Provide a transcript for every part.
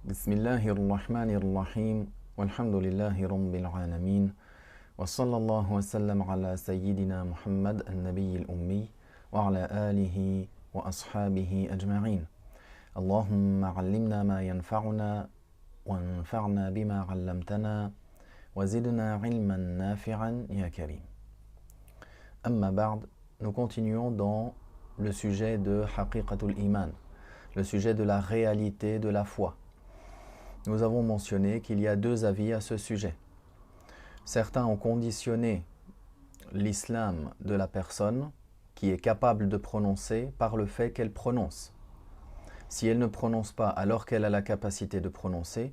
Bismillahirrahmanirrahim. Walhamdulillahi rabbil alamin. Wa sallallahu wa sallam ala sayyidina Muhammad al-Nabiy al-Ummi wa ala alihi wa ashabihi ajma'in. Allahumma allimna ma yanfa'una wa anfa'na bima 'allamtana wa zidna 'ilman nafi'an ya karim. Amma ba'd, nous continuons dans le sujet de Haqiqatul Iman, le sujet de la réalité de la foi. Nous avons mentionné qu'il y a deux avis à ce sujet. Certains ont conditionné l'islam de la personne qui est capable de prononcer par le fait qu'elle prononce. Si elle ne prononce pas alors qu'elle a la capacité de prononcer,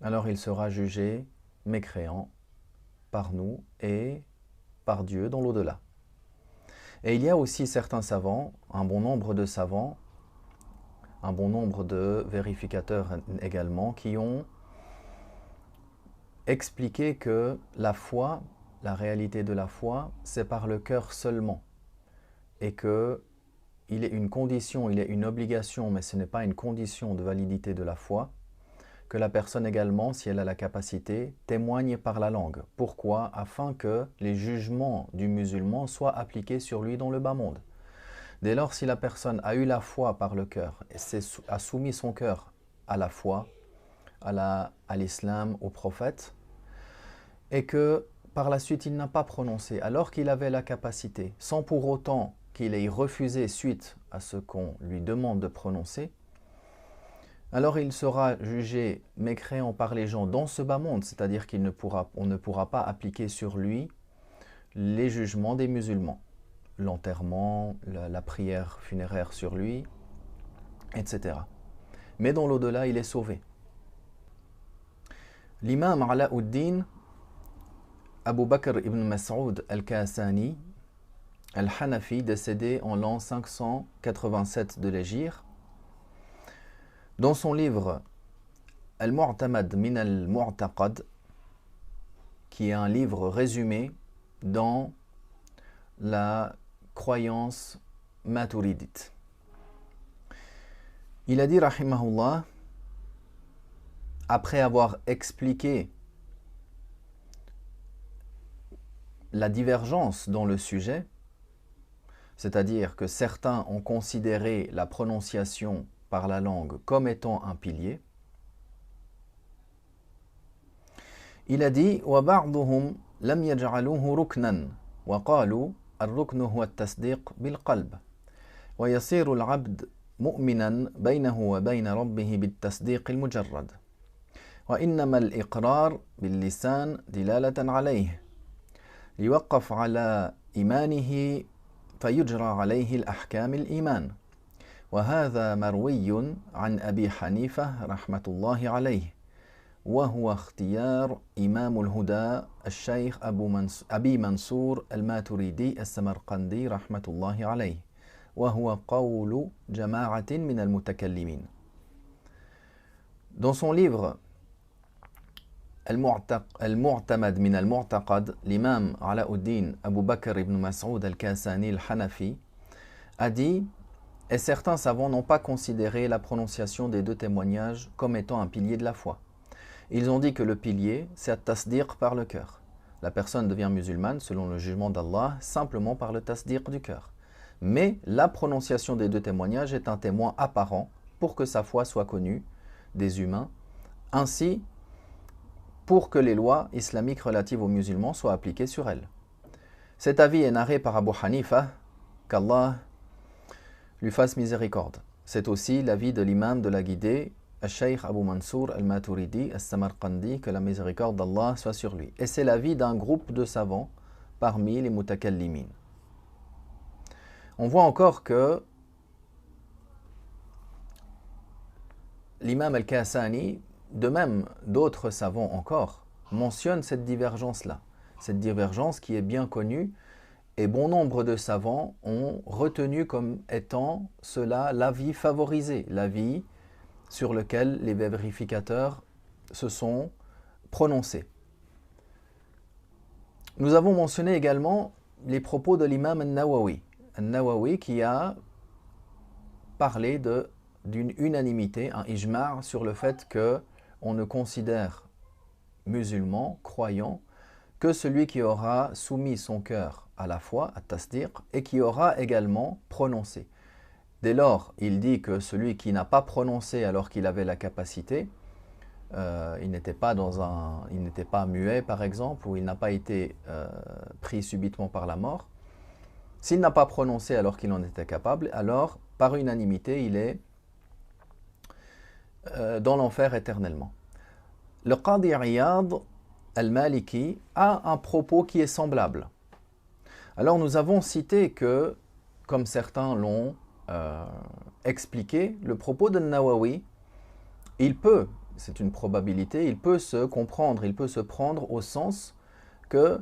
alors il sera jugé mécréant par nous et par Dieu dans l'au-delà. Et il y a aussi certains savants, un bon nombre de savants, un bon nombre de vérificateurs également, qui ont expliqué que la foi, la réalité de la foi, c'est par le cœur seulement. Et qu'il est une condition, il est une obligation, mais ce n'est pas une condition de validité de la foi, que la personne également, si elle a la capacité, témoigne par la langue. Pourquoi? Afin que les jugements du musulman soient appliqués sur lui dans le bas monde. Dès lors, si la personne a eu la foi par le cœur, et a soumis son cœur à la foi, à l'islam, au prophète, et que par la suite il n'a pas prononcé, alors qu'il avait la capacité, sans pour autant qu'il ait refusé suite à ce qu'on lui demande de prononcer, alors il sera jugé mécréant par les gens dans ce bas monde, c'est-à-dire qu'on ne pourra pas appliquer sur lui les jugements des musulmans. L'enterrement, la prière funéraire sur lui, etc. Mais dans l'au-delà, il est sauvé. L'imam Alauddin Abu Bakr ibn Mas'ud al-Kasani, al-Hanafi, décédé en l'an 587 de l'Hégire, dans son livre Al-Mu'tamad min al-Mu'taqad, qui est un livre résumé dans la croyance maturidite. Il a dit, rahimahullah, après avoir expliqué la divergence dans le sujet, c'est-à-dire que certains ont considéré la prononciation par la langue comme étant un pilier, il a dit وَبَعْضُهُمْ لَمْ يَجْعَلُوهُ رُكْنًا وَقَالُوا الرُّكْنُ هُوَ التصديق بالقلب ويصير العبد مؤمنا بينه وبين ربه بالتصديق المجرد وإنما الإقرار باللسان دلالة عليه يوقف على إيمانه فيجرى عليه الأحكام الإيمان وهذا مروي عن أبي حنيفة رحمة الله عليه وهو اختيار إمام الهدى الشيخ أبي منصور الماتريدي السمرقندي رحمة الله عليه وهو قول جماعة من المتكلمين. Dans son livre Al-Mu'tamad min al-Mu'taqad, l'imam Alauddin Abu Bakr ibn Mas'ud al-Kasani al-Hanafi a dit: et certains savants n'ont pas considéré la prononciation des deux témoignages comme étant un pilier de la foi. Ils ont dit que le pilier, c'est at-tasdiq par le cœur. La personne devient musulmane, selon le jugement d'Allah, simplement par le tasdiq du cœur. Mais la prononciation des deux témoignages est un témoin apparent pour que sa foi soit connue des humains, ainsi pour que les lois islamiques relatives aux musulmans soient appliquées sur elle. Cet avis est narré par Abu Hanifa, qu'Allah lui fasse miséricorde. C'est aussi l'avis de l'imam de la guidée, Al-Shaykh Abu Mansour al-Maturidi al-Samarqandi, que la miséricorde d'Allah soit sur lui. Et c'est l'avis d'un groupe de savants parmi les mutakallimin. On voit encore que l'imam al-Kasani, de même d'autres savants encore, mentionnent cette divergence-là. Cette divergence qui est bien connue, et bon nombre de savants ont retenu comme étant cela l'avis favorisé, l'avis sur lequel les vérificateurs se sont prononcés. Nous avons mentionné également les propos de l'imam al-Nawawi. Al-Nawawi qui a parlé de d'une unanimité, un ijma' sur le fait qu'on ne considère musulman, croyant, que celui qui aura soumis son cœur à la foi, à tasdiq, et qui aura également prononcé. Dès lors, il dit que celui qui n'a pas prononcé alors qu'il avait la capacité, il n'était pas muet par exemple, ou il n'a pas été pris subitement par la mort. S'il n'a pas prononcé alors qu'il en était capable, alors par unanimité, il est dans l'enfer éternellement. Le Qadi Iyad al-Maliki a un propos qui est semblable. Alors nous avons cité que, comme certains l'ont expliqué, le propos de Nawawi, c'est une probabilité, il peut se comprendre, il peut se prendre au sens que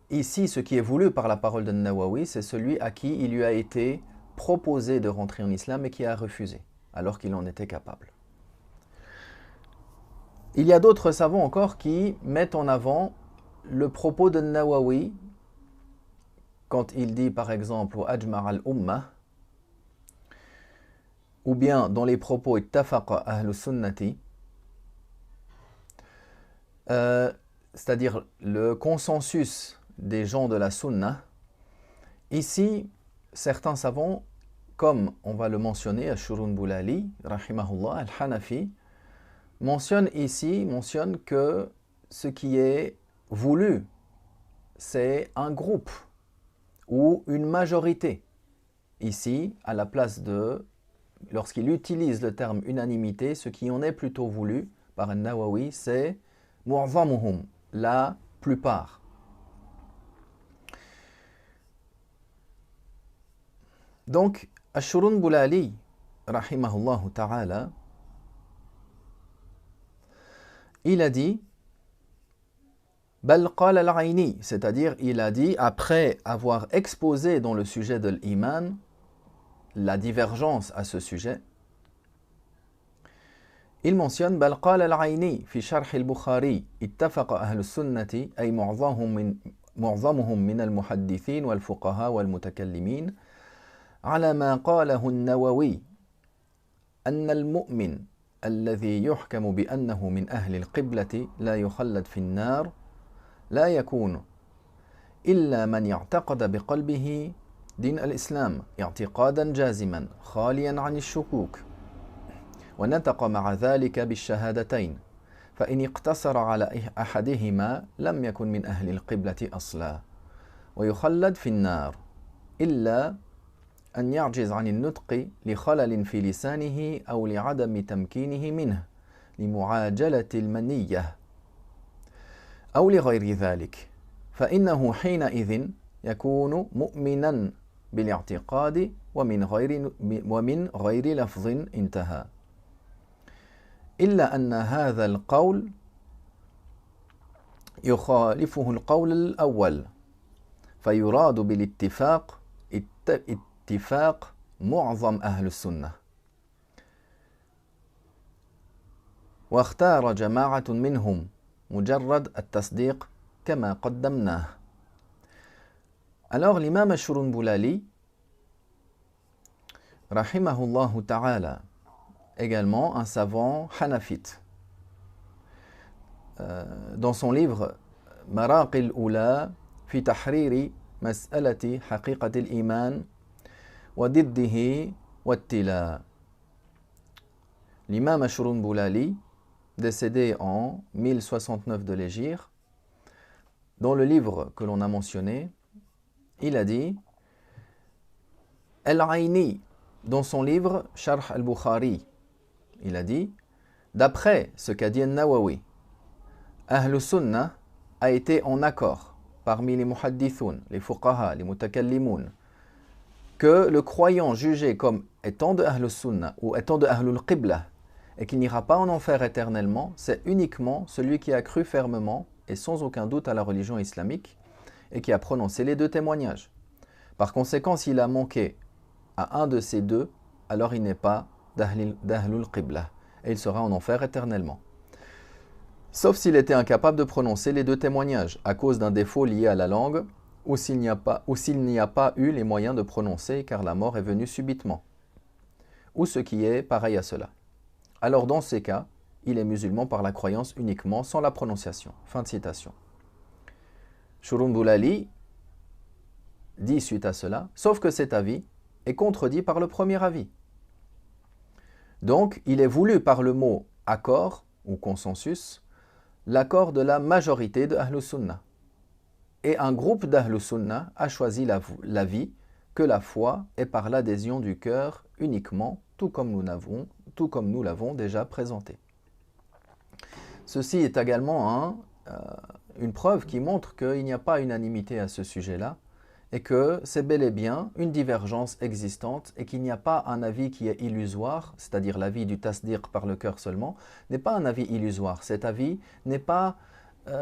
ici, ce qui est voulu par la parole de Nawawi, c'est celui à qui il lui a été proposé de rentrer en islam et qui a refusé, alors qu'il en était capable. Il y a d'autres savants encore qui mettent en avant le propos de Nawawi quand il dit par exemple « Ajmar al-Ummah » ou bien dans les propos « Ittafaqa ahlu sunnati » c'est-à-dire le consensus des gens de la sunna. Ici, certains savants, comme on va le mentionner, Ashurun Boulali, rahimahullah, al-Hanafi, mentionne que ce qui est voulu, c'est un groupe ou une majorité. Ici, à la place de, lorsqu'il utilise le terme unanimité, ce qui en est plutôt voulu par An-Nawawi, c'est mu'zamuhum, la plupart. Donc, Ashurun Boulali, rahimahullah ta'ala, il a dit Bal qala al-Aini, c'est-à-dire il a dit, après avoir exposé dans le sujet de l'iman la divergence à ce sujet, il mentionne Bal qala al-Aini fi sharh al-Bukhari ittafaqa ahlu sunnati ay mu'zamuhum min al-muhaddithin wal-fuqaha wal-mutakallimin ala ma qalahu an-Nawawi anna al-mu'min الذي يحكم بأنه من أهل القبلة لا يخلد في النار لا يكون إلا من يعتقد بقلبه دين الإسلام اعتقادا جازما خاليا عن الشكوك ونطق مع ذلك بالشهادتين فإن اقتصر على أحدهما لم يكن من أهل القبلة أصلا ويخلد في النار إلا أن يعجز عن النطق لخلل في لسانه أو لعدم تمكينه منه لمعاجلة المنية أو لغير ذلك فإنه حينئذ يكون مؤمنا بالاعتقاد ومن غير لفظ انتهى إلا أن هذا القول يخالفه القول الأول فيراد بالاتفاق اتفاق معظم أهل السنة واختار جماعة منهم مجرد التصديق كما قدمناه. Alors l'imam Ashurun Boulali, rahimahullah ta'ala, également un savant hanafite, dans son livre Maraqil Ula fi tahriri mas'alati haqiqatil iman wa diddihi wattila. L'imam Ashurun Boulali, décédé en 1069 de l'Hégire, dans le livre que l'on a mentionné, il a dit Al-Aini, dans son livre Sharh al-Bukhari, il a dit d'après ce qu'a dit Nawawi, Ahlus Sunnah a été en accord parmi les muhaddithun, les fuqaha, les mutakallimun, que le croyant jugé comme étant de Ahlus Sunnah ou étant de Ahlul Qibla et qui n'ira pas en enfer éternellement, c'est uniquement celui qui a cru fermement et sans aucun doute à la religion islamique et qui a prononcé les deux témoignages. Par conséquent, s'il a manqué à un de ces deux, alors il n'est pas d'Ahlul Qibla et il sera en enfer éternellement. Sauf s'il était incapable de prononcer les deux témoignages à cause d'un défaut lié à la langue ou s'il n'y a pas eu les moyens de prononcer car la mort est venue subitement. ou ce qui est pareil à cela. Alors dans ces cas, il est musulman par la croyance uniquement, sans la prononciation. Fin de citation. Shurun Boulali dit suite à cela, sauf que cet avis est contredit par le premier avis. Donc, il est voulu par le mot accord ou consensus, l'accord de la majorité de Ahlus Sunnah. Et un groupe d'Ahlus Sunnah a choisi l'avis que la foi est par l'adhésion du cœur uniquement, tout comme nous l'avons déjà présenté. Ceci est également une preuve qui montre qu'il n'y a pas unanimité à ce sujet-là et que c'est bel et bien une divergence existante et qu'il n'y a pas un avis qui est illusoire, c'est-à-dire l'avis du tasdiq par le cœur seulement, n'est pas un avis illusoire. Cet avis n'est pas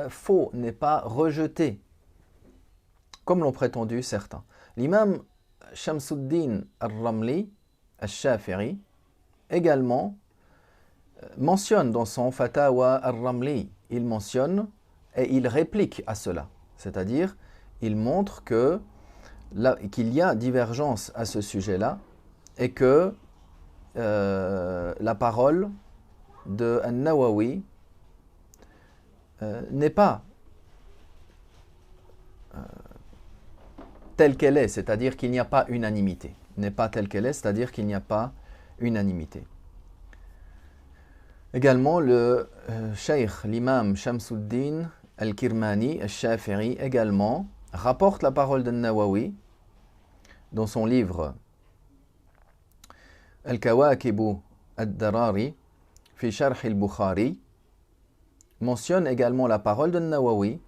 faux, n'est pas rejeté, comme l'ont prétendu certains. L'imam Shamsuddin al-Ramli, al-Shafi'i, également mentionne dans son Fatawa al-Ramli, il mentionne et il réplique à cela. C'est-à-dire, il montre qu'il y a divergence à ce sujet-là et que la parole de An-Nawawi n'est pas telle qu'elle est, c'est-à-dire qu'il n'y a pas unanimité. N'est pas telle qu'elle est, c'est-à-dire qu'il n'y a pas unanimité. Également, le cheikh, l'imam Shamsuddin al-Kirmani, al-Shafi'i, également, rapporte la parole de Nawawi dans son livre Al-Kawakibu al-Darari fi Sharh al-Bukhari, mentionne également la parole de Nawawi,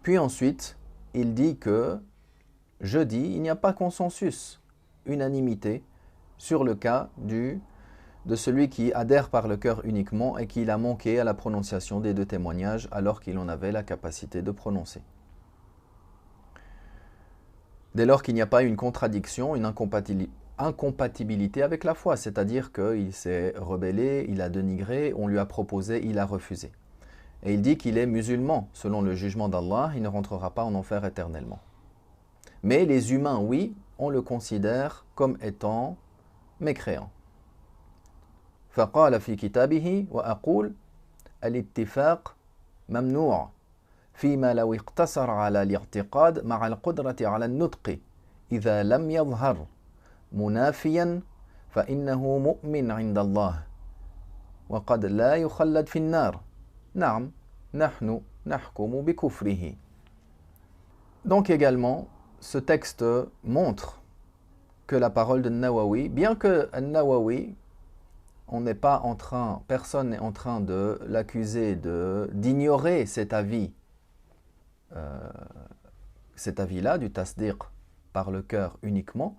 puis ensuite il dit que je dis, il n'y a pas consensus, unanimité sur le cas de celui qui adhère par le cœur uniquement et qu'il a manqué à la prononciation des deux témoignages alors qu'il en avait la capacité de prononcer. Dès lors qu'il n'y a pas une contradiction, une incompatibilité avec la foi, c'est-à-dire qu'il s'est rebellé, il a dénigré, on lui a proposé, il a refusé. Et il dit qu'il est musulman, selon le jugement d'Allah, il ne rentrera pas en enfer éternellement. Mais les humains, oui, on le considère comme étant mécréant. فقال في كتابه وأقول الاتفاق ممنوع فيما لو اقتصر على الاعتقاد مع القدرة على النطق إذا لم يظهر منافيا فإنه مؤمن عند الله وقد لا يخلد في النار نعم نحن نحكم بكفره. Donc également, ce texte montre que la parole de Nawawi, bien que Nawawi, personne n'est en train de l'accuser d'ignorer cet avis-là, du tasdiq par le cœur uniquement,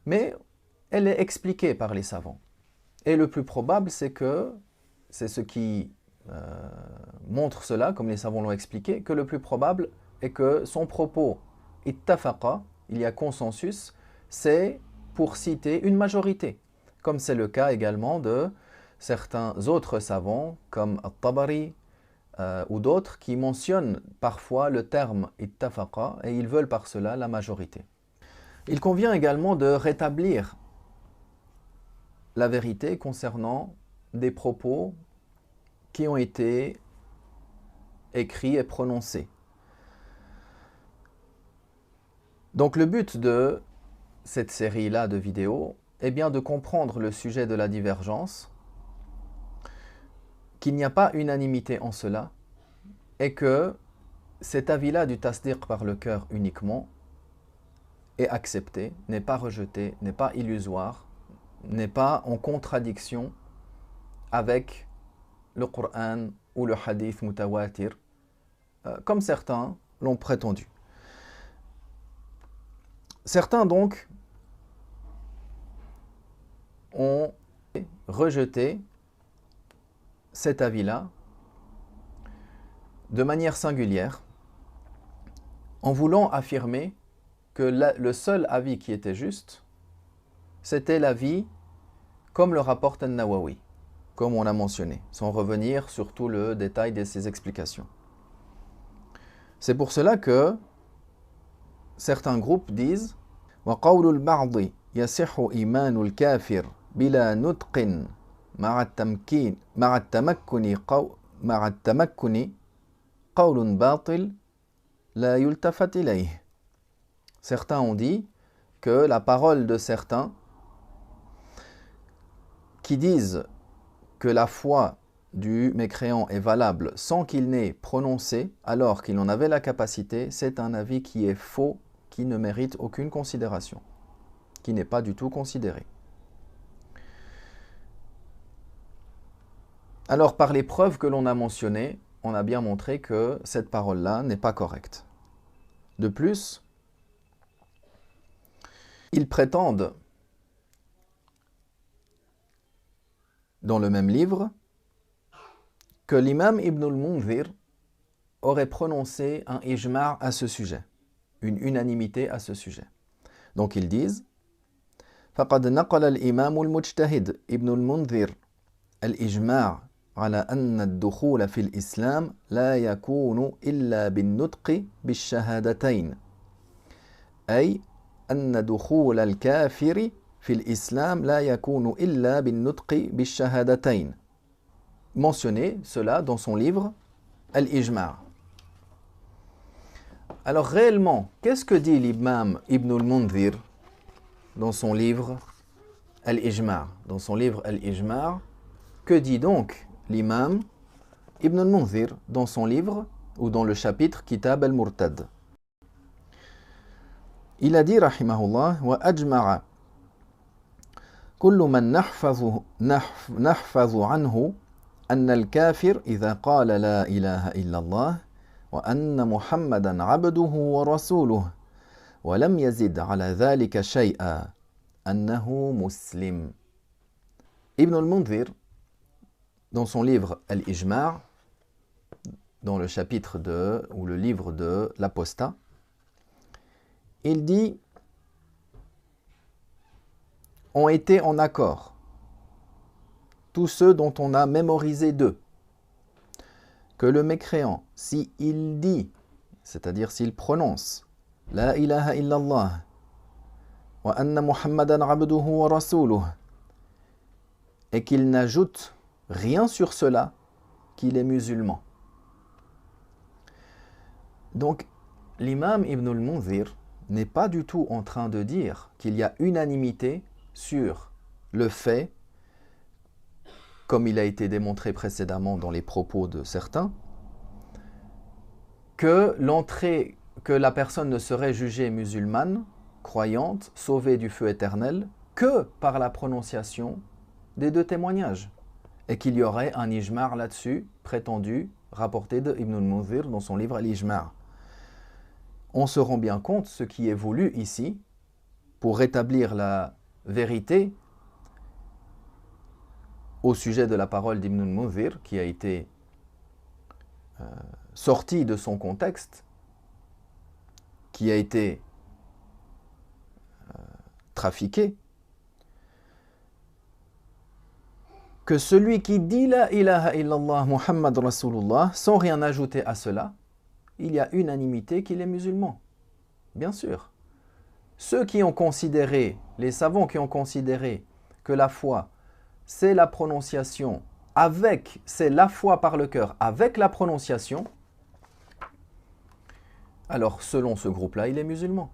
mais elle est expliquée par les savants. Et le plus probable, c'est ce qui montre cela, comme les savants l'ont expliqué, que le plus probable est que son propos ittafaqa, il y a consensus, c'est pour citer une majorité, comme c'est le cas également de certains autres savants, comme At-Tabari ou d'autres, qui mentionnent parfois le terme ittafaqa et ils veulent par cela la majorité. Il convient également de rétablir la vérité concernant des propos qui ont été écrits et prononcés. Donc le but de cette série-là de vidéos est bien de comprendre le sujet de la divergence, qu'il n'y a pas unanimité en cela, et que cet avis-là du tasdiq par le cœur uniquement est accepté, n'est pas rejeté, n'est pas illusoire, n'est pas en contradiction avec le Coran ou le hadith mutawatir, comme certains l'ont prétendu. Certains donc ont rejeté cet avis-là de manière singulière en voulant affirmer que le seul avis qui était juste, c'était l'avis comme le rapporte An-Nawawi, comme on a mentionné, sans revenir sur tout le détail de ses explications. C'est pour cela que certains groupes disent وَقَوْلُ الْبَعْضِ يصح إيمان الكافر بلا نطق مع التمكن قول باطل لا يلتفت إليه. Certains ont dit que la parole de certains qui disent que la foi du mécréant est valable sans qu'il n'ait prononcé alors qu'il en avait la capacité, c'est un avis qui est faux, qui ne mérite aucune considération, qui n'est pas du tout considéré. Alors par les preuves que l'on a mentionnées, on a bien montré que cette parole-là n'est pas correcte. De plus, ils prétendent, dans le même livre, que l'imam Ibn al-Mundhir aurait prononcé un ijma' à ce sujet, une unanimité à ce sujet. Donc ils disent فقد نقل الإمام المجتهد ابن المنذر الإجماع على أن الدخول في الإسلام لا يكون إلا بالنطق بالشهادتين أي أن دخول الكافر في الإسلام لا يكون إلا بالنطق بالشهادتين. Mentionné cela dans son livre Al-Ijma'. Alors réellement, qu'est-ce que dit l'imam Ibn al-Mundhir dans son livre Al-Ijma'? Dans son livre Al-Ijma', que dit donc l'imam Ibn al-Mundhir dans son livre ou dans le chapitre Kitab al-Murtad? Il a dit rahimahullah wa ajma'a kullu man nahfazu anhu أن الكافر إذا قال لا إله إلا الله وأن محمدا عبده ورسوله ولم يزد على ذلك شيئا أنه مسلم. Ibn al-Mundhir, dans son livre Al-Ijma', dans le chapitre ou le livre de l'apostat, il dit ont été en accord tous ceux dont on a mémorisé d'eux, que le mécréant, s'il dit, c'est-à-dire s'il prononce La ilaha illallah wa anna Muhammadan abduhu wa rasuluh, et qu'il n'ajoute rien sur cela, qu'il est musulman. Donc, l'imam Ibn al-Mundhir n'est pas du tout en train de dire qu'il y a unanimité sur le fait, comme il a été démontré précédemment dans les propos de certains, que la personne ne serait jugée musulmane, croyante, sauvée du feu éternel, que par la prononciation des deux témoignages, et qu'il y aurait un ijma' là-dessus, prétendu, rapporté de Ibn al-Mundhir dans son livre Al-Ijma'. On se rend bien compte, ce qui est voulu ici, pour rétablir la vérité, au sujet de la parole d'Ibn al-Mundhir, qui a été sortie de son contexte, qui a été trafiquée, que celui qui dit la ilaha illallah Muhammad Rasulullah, sans rien ajouter à cela, il y a unanimité qu'il est musulman. Bien sûr. Ceux qui ont considéré, les savants qui ont considéré que la foi, c'est la prononciation c'est la foi par le cœur avec la prononciation, alors selon ce groupe-là, il est musulman.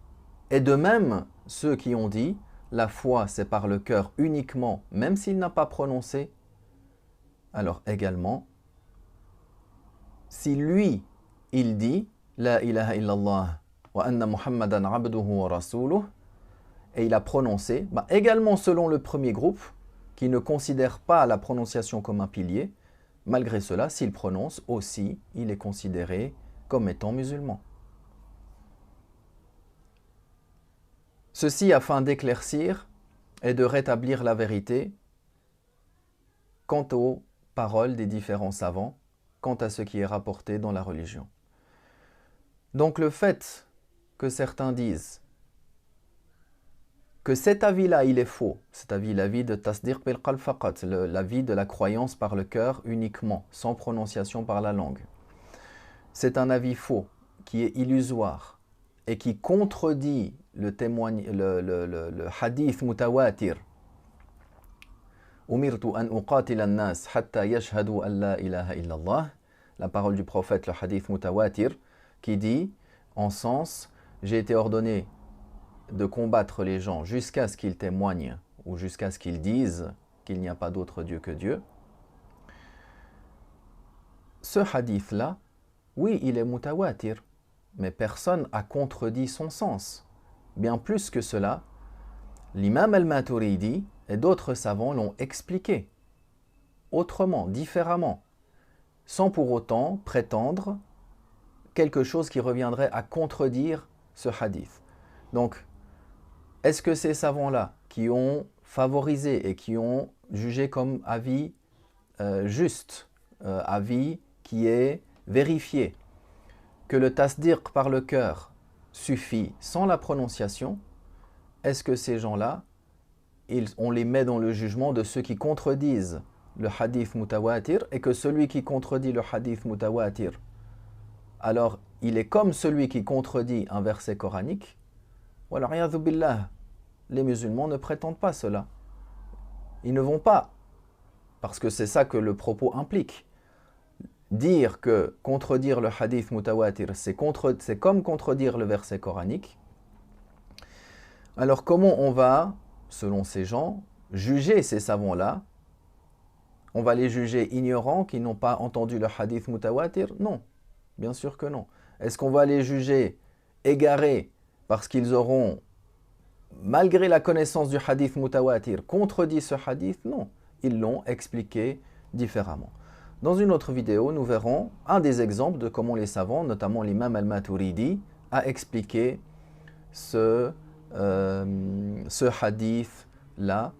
Et de même, ceux qui ont dit la foi c'est par le cœur uniquement, même s'il n'a pas prononcé, alors également, si lui, il dit la ilaha illallah wa anna Muhammadan abduhu wa rasuluh, et il a prononcé, également selon le premier groupe, qui ne considère pas la prononciation comme un pilier, malgré cela, s'il prononce aussi, il est considéré comme étant musulman. Ceci afin d'éclaircir et de rétablir la vérité quant aux paroles des différents savants, quant à ce qui est rapporté dans la religion. Donc le fait que certains disent que cet avis-là, il est faux, cet avis, l'avis de tasdiq bil qalb faqat, l'avis de la croyance par le cœur uniquement, sans prononciation par la langue. C'est un avis faux, qui est illusoire, et qui contredit le hadith mutawatir. Umirtu an uqatila an-nas hatta yashhadu an la ilaha illallah. La parole du prophète, le hadith mutawatir, qui dit, en sens, j'ai été ordonné de combattre les gens jusqu'à ce qu'ils témoignent ou jusqu'à ce qu'ils disent qu'il n'y a pas d'autre Dieu que Dieu. Ce hadith-là, oui, il est mutawatir, mais personne n'a contredit son sens. Bien plus que cela, l'imam al-Maturidi et d'autres savants l'ont expliqué autrement, différemment, sans pour autant prétendre quelque chose qui reviendrait à contredire ce hadith. Donc, est-ce que ces savants-là qui ont favorisé et qui ont jugé comme avis juste, avis qui est vérifié, que le tasdiq par le cœur suffit sans la prononciation, est-ce que ces gens-là, on les met dans le jugement de ceux qui contredisent le hadith mutawatir et que celui qui contredit le hadith mutawatir, alors il est comme celui qui contredit un verset coranique? Wal'iyadhu billah, les musulmans ne prétendent pas cela. Ils ne vont pas, parce que c'est ça que le propos implique. Dire que contredire le hadith mutawatir, c'est comme contredire le verset coranique. Alors comment on va, selon ces gens, juger ces savants-là? On va les juger ignorants qui n'ont pas entendu le hadith mutawatir? Non, bien sûr que non. Est-ce qu'on va les juger égarés parce qu'ils auront, malgré la connaissance du hadith mutawatir, contredit ce hadith? Non, ils l'ont expliqué différemment. Dans une autre vidéo, nous verrons un des exemples de comment les savants, notamment l'imam al-Maturidi, a expliqué ce hadith-là,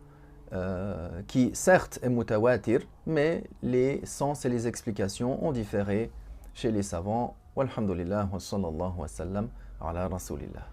qui certes est mutawatir, mais les sens et les explications ont différé chez les savants. Walhamdulillah wa sallallahu wa sallam ala rasulillah.